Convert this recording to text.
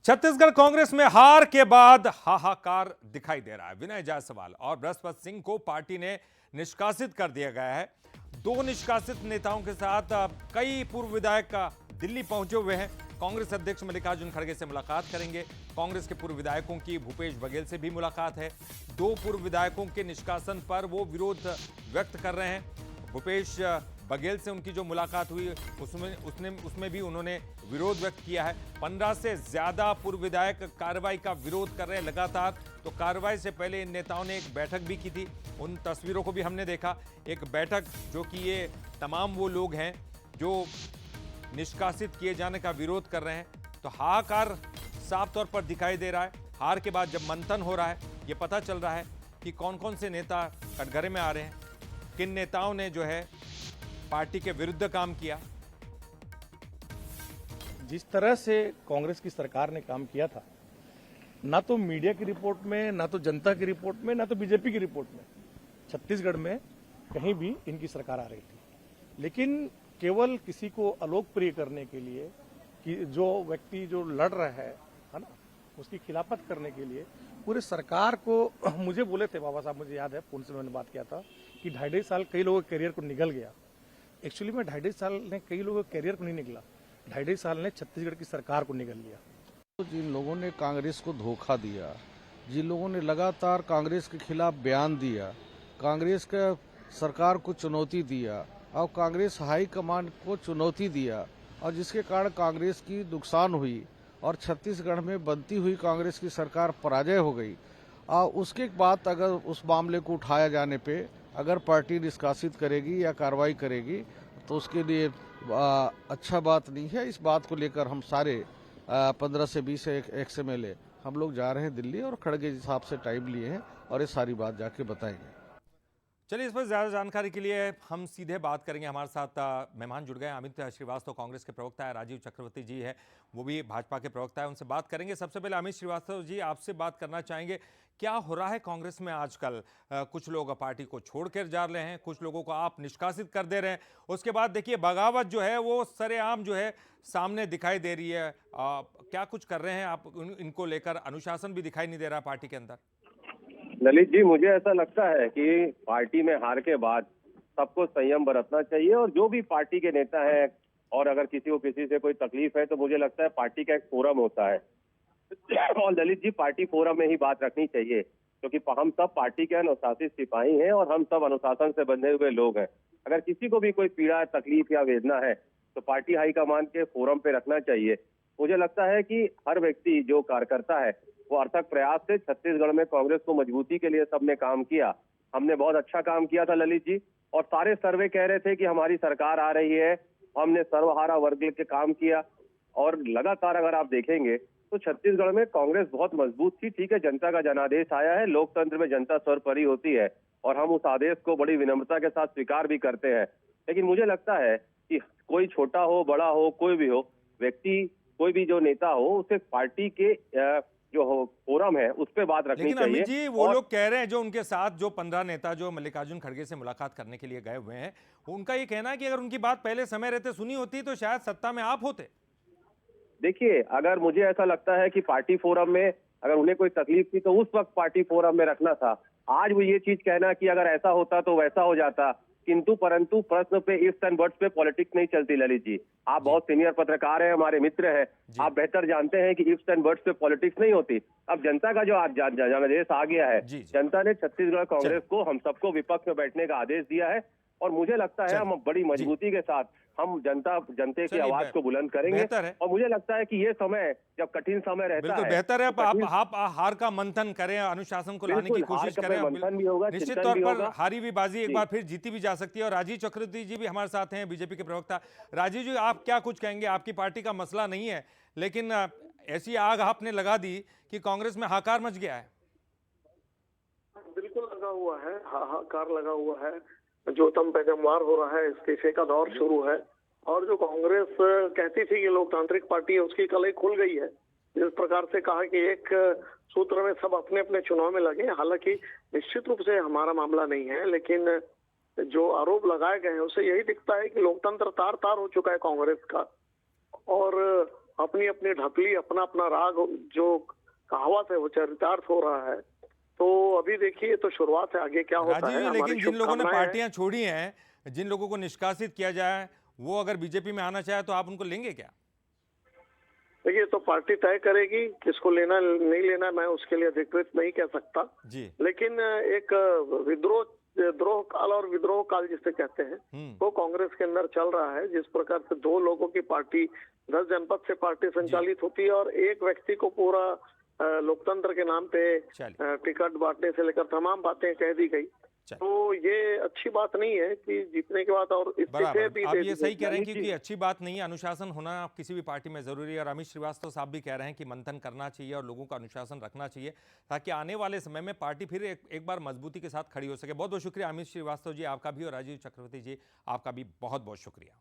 छत्तीसगढ़ कांग्रेस में हार के बाद हाहाकार दिखाई दे रहा है। विनय जायसवाल और बृहस्पति सिंह को पार्टी ने निष्कासित कर दिया गया है। दो निष्कासित नेताओं के साथ कई पूर्व विधायक दिल्ली पहुंचे हुए हैं। कांग्रेस अध्यक्ष मल्लिकार्जुन खड़गे से मुलाकात करेंगे। कांग्रेस के पूर्व विधायकों की भूपेश बघेल से भी मुलाकात है। दो पूर्व विधायकों के निष्कासन पर वो विरोध व्यक्त कर रहे हैं। भूपेश बघेल से उनकी जो मुलाकात हुई उसमें भी उन्होंने विरोध व्यक्त किया है। 15 से ज्यादा पूर्व विधायक कार्रवाई का विरोध कर रहे हैं लगातार। तो कार्रवाई से पहले इन नेताओं ने एक बैठक भी की थी। उन तस्वीरों को भी हमने देखा। एक बैठक जो कि ये तमाम वो लोग हैं जो निष्कासित किए जाने का विरोध कर रहे हैं। तो हाहाकार साफ तौर पर दिखाई दे रहा है। हार के बाद जब मंथन हो रहा है, ये पता चल रहा है कि कौन कौन से नेता कटघरे में आ रहे हैं, किन नेताओं ने जो है पार्टी के विरुद्ध काम किया। जिस तरह से कांग्रेस की सरकार ने काम किया था, ना तो मीडिया की रिपोर्ट में, ना तो जनता की रिपोर्ट में, ना तो बीजेपी की रिपोर्ट में छत्तीसगढ़ में कहीं भी इनकी सरकार आ रही थी। लेकिन केवल किसी को अलोकप्रिय करने के लिए कि जो व्यक्ति जो लड़ रहा है ना, उसकी खिलाफत करने के लिए पूरे सरकार को मुझे बोले थे बाबा साहब, मुझे याद है फोन से मैंने बात किया था कि 2.5 साल कई लोगों के करियर को निकल गया। एक्चुअली में 2.5 साल ने कई लोगों के करियर को नहीं निकला, 2.5 साल ने छत्तीसगढ़ की सरकार को निकल लिया। तो जिन लोगों ने कांग्रेस को धोखा दिया, जिन लोगों ने लगातार कांग्रेस के खिलाफ बयान दिया, कांग्रेस का सरकार को चुनौती दिया और कांग्रेस हाईकमान को चुनौती दिया, और जिसके कारण कांग्रेस की नुकसान हुई और छत्तीसगढ़ में बनती हुई कांग्रेस की सरकार पराजय हो गई। और उसके बाद अगर उस मामले को उठाया जाने पे अगर पार्टी निष्कासित करेगी या कार्रवाई करेगी तो उसके लिए अच्छा बात नहीं है। इस बात को लेकर हम सारे 15 से 20 एक्सएमएलए हम लोग जा रहे हैं दिल्ली और खड़गे साहब से टाइम लिए हैं और ये सारी बात जाके बताएंगे। चलिए, इस पर ज्यादा जानकारी के लिए हम सीधे बात करेंगे। हमारे साथ मेहमान जुड़ गए। अमित श्रीवास्तव कांग्रेस के प्रवक्ता है, राजीव चक्रवर्ती जी है, वो भी भाजपा के प्रवक्ता है, उनसे बात करेंगे। सबसे पहले अमित श्रीवास्तव जी, आपसे बात करना चाहेंगे, क्या हो रहा है कांग्रेस में आजकल? कुछ लोग पार्टी को छोड़कर जा रहे हैं, कुछ लोगों को आप निष्कासित कर दे रहे हैं। उसके बाद देखिए बगावत जो है वो सरेआम जो है सामने दिखाई दे रही है। क्या कुछ कर रहे हैं आप इनको लेकर? अनुशासन भी दिखाई नहीं दे रहा पार्टी के अंदर। ललित जी, मुझे ऐसा लगता है कि पार्टी में हार के बाद सबको संयम बरतना चाहिए, और जो भी पार्टी के नेता हैं और अगर किसी को किसी से कोई तकलीफ है तो मुझे लगता है पार्टी का एक फोरम होता है और ललित जी, पार्टी फोरम में ही बात रखनी चाहिए, क्योंकि हम सब पार्टी के अनुशासित सिपाही हैं और हम सब अनुशासन से बंधे हुए लोग हैं। अगर किसी को भी कोई पीड़ा, तकलीफ या वेदना है तो पार्टी हाईकमान के फोरम पे रखना चाहिए। मुझे लगता है कि हर व्यक्ति जो कार्यकर्ता है वो अर्थक प्रयास से छत्तीसगढ़ में कांग्रेस को मजबूती के लिए सबने काम किया। हमने बहुत अच्छा काम किया था ललित जी, और सारे सर्वे कह रहे थे कि हमारी सरकार आ रही है। हमने सर्वहारा वर्ग के काम किया और लगातार अगर आप देखेंगे तो छत्तीसगढ़ में कांग्रेस बहुत मजबूत थी। ठीक है, जनता का जनादेश आया है, लोकतंत्र में जनता सर्वोपरि होती है और हम उस आदेश को बड़ी विनम्रता के साथ स्वीकार भी करते हैं। लेकिन मुझे लगता है कि कोई छोटा हो, बड़ा हो, कोई भी हो व्यक्ति, कोई भी जो नेता हो, उसे पार्टी के जो फोरम है उस पर बात रखनी चाहिए। लेकिन अमित जी, वो लोग कह रहे हैं जो उनके साथ जो 15 नेता जो मल्लिकार्जुन खड़गे से मुलाकात करने के लिए गए हुए हैं, उनका ये कहना है कि अगर उनकी बात पहले समय रहते सुनी होती तो शायद सत्ता में आप होते। देखिए, अगर मुझे ऐसा लगता है कि पार्टी फोरम में अगर उन्हें कोई तकलीफ थी तो उस वक्त पार्टी फोरम में रखना था। आज वो ये चीज कहना कि अगर ऐसा होता तो वैसा हो जाता, किंतु परंतु प्रश्न पे इफ्स एंड बट्स पे पॉलिटिक्स नहीं चलती ललित जी। आप बहुत सीनियर पत्रकार हैं, हमारे मित्र हैं, आप बेहतर जानते हैं कि इफ्स एंड बट्स पे पॉलिटिक्स नहीं होती। अब जनता का जो आज जनादेश आ गया है, जनता ने छत्तीसगढ़ कांग्रेस को, हम सबको विपक्ष में बैठने का आदेश दिया है और मुझे लगता है हम बड़ी मजबूती के साथ हम जनते की आवाज को बुलंद करेंगे। और मुझे लगता है कि ये समय जब कठिन समय रहता है, बेहतर है आप हार का मंथन करें, अनुशासन को लाने की कोशिश करें। निश्चित तौर पर हारी भी बाजी एक बार फिर जीती भी जा सकती है। और राजीव चक्रवर्ती जी भी हमारे साथ हैं, बीजेपी के प्रवक्ता। राजीव जी, आप क्या कुछ कहेंगे? आपकी पार्टी का मसला नहीं है, लेकिन ऐसी आग आपने लगा दी कि कांग्रेस में हाहाकार मच गया है। बिल्कुल लगा हुआ है, हाहाकार लगा हुआ है। जो तम पैगम्बार हो रहा है, इस्तीफे का दौर शुरू है, और जो कांग्रेस कहती थी कि लोकतांत्रिक पार्टी है, उसकी कलई खुल गई है। जिस प्रकार से कहा कि एक सूत्र में सब अपने अपने चुनाव में लगे, हालांकि निश्चित रूप से हमारा मामला नहीं है, लेकिन जो आरोप लगाए गए हैं उससे यही दिखता है कि लोकतंत्र तार तार हो चुका है कांग्रेस का। और अपनी अपनी ढकली, अपना अपना राग जो कहावत है वो चरितार्थ हो रहा है। तो अभी देखिए, तो शुरुआत है, आगे क्या होता राजीव है। जी, हमारी लेकिन जिन लोगों ने शुभकामनाएं हैं। पार्टियां छोड़ी हैं, जिन लोगों को निष्कासित किया जाए, वो अगर बीजेपी में आना चाहे तो आप उनको लेंगे क्या? देखिए, तो पार्टी तय करेगी किसको लेना नहीं लेना, मैं उसके लिए अधिकृत नहीं कह सकता। जी। लेकिन एक द्रोह काल और विद्रोह काल जिसे कहते हैं, वो कांग्रेस के अंदर चल रहा है। जिस प्रकार से 2 लोगों की पार्टी 10 जनपद से पार्टी संचालित होती है और एक व्यक्ति को पूरा लोकतंत्र के नाम पे चलिए। टिकट बांटने से लेकर तमाम बातें कह दी गई। चलिए। तो ये अच्छी बात नहीं है कि जीतने के बाद और इस्तीफे बराबर, भी आप दे ये दिए। सही कह रहे हैं, क्योंकि अच्छी बात नहीं है। अनुशासन होना किसी भी पार्टी में जरूरी है, और अमित श्रीवास्तव साहब भी कह रहे हैं कि मंथन करना चाहिए और लोगों का अनुशासन रखना चाहिए, ताकि आने वाले समय में पार्टी फिर एक बार मजबूती के साथ खड़ी हो सके। बहुत बहुत शुक्रिया अमित श्रीवास्तव जी आपका भी, और राजीव चक्रवर्ती जी आपका भी बहुत बहुत शुक्रिया।